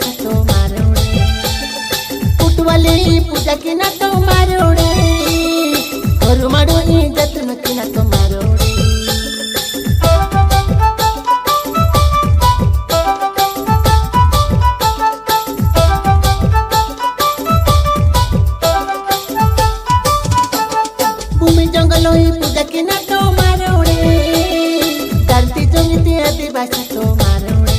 भाषा तो मारोड़े पुटवाली पूजा की ना तो मारोड़े और मारो जतन की ना तो मारोड़े भूमि जंगल पूजा की ना तो मारोड़े धरती जमीती आदिवासी तो मारोड़े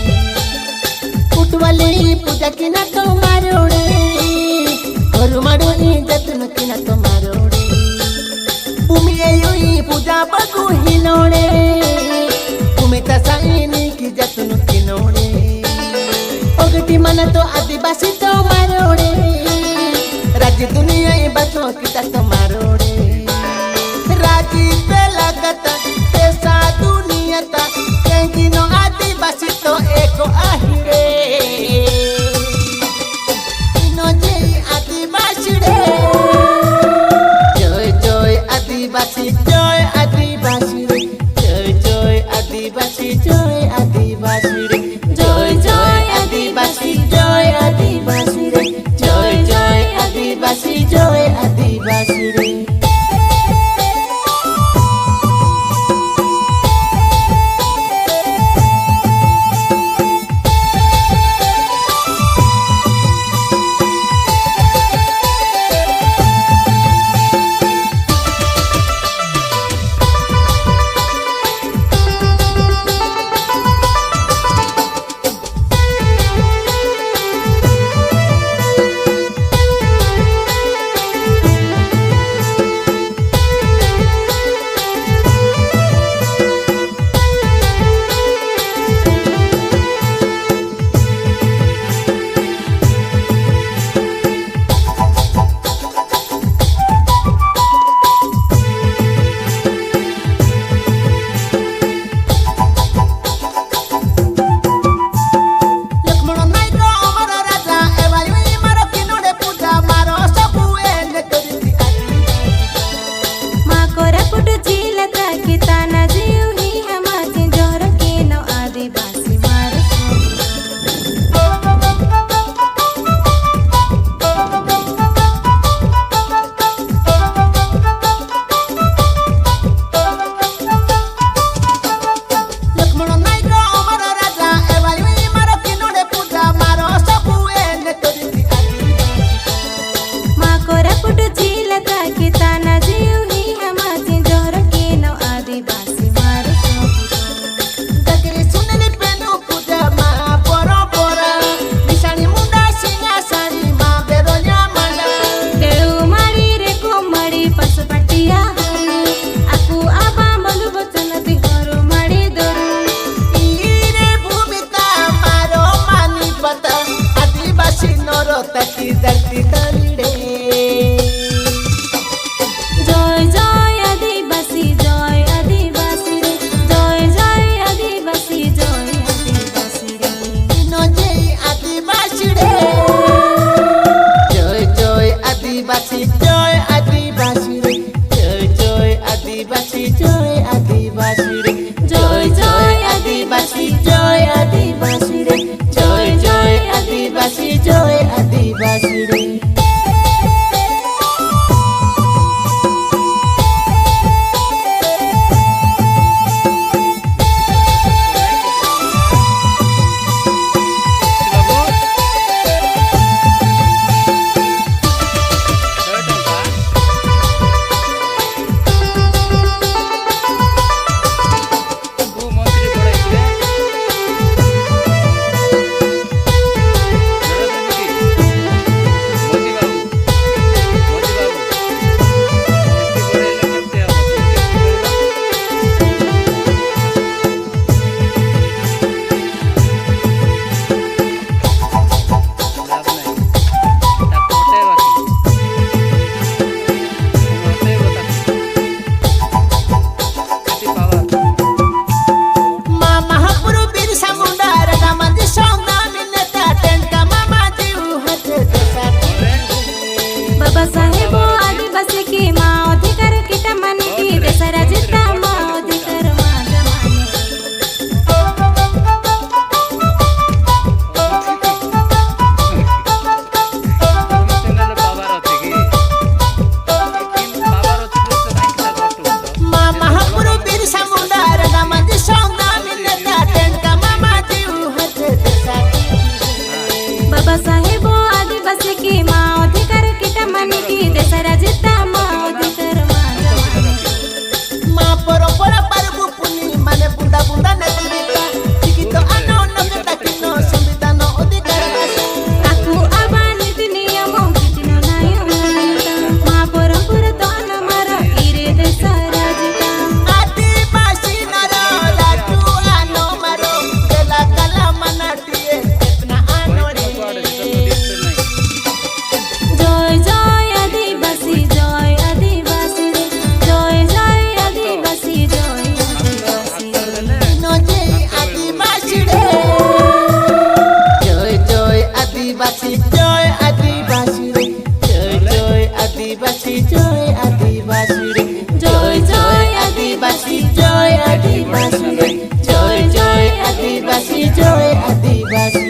पुटवाली पूजा की ना तो मारोड़े और मारो जतन की ना तो मारोड़े भूमि ये पूजा बगु हिलोड़े भूमि तसाइनी की जतन किनोड़े ओगटी मन तो आदिवासी तो मारोड़े राज्य दुनिया ये बच्चों की तो मारोड़े राजी पे लगता पैसा दुनिया ता कहीं नो आदिवासी तो एक आहिरे नो जे आदिवासी रे जय जय आदिवासी जय आदिवासी रे जय जय आदिवासी जय आदिवासी रे जय जय आदिवासी जय आदिवासी रे जय जय आदिवासी जय आदिवासी रे धरती तलड़े जय जय आदिवासी जय आदिवासी रे जय जय आदिवासी जय आदिवासी रे नो जय आदिवासी रे जय जय आदिवासी जय आदिवासी रे जय जय आदिवासी जय आदिवासी रे जय जय आदिवासी जय आदिवासी रे जय जय आदिवासी जय आदिवासी रे জয় আদিবাসী রে জয় জয় আদিবাসী জয় আদিবাসী রে জয় জয় আদিবাসী জয় আদিবাসী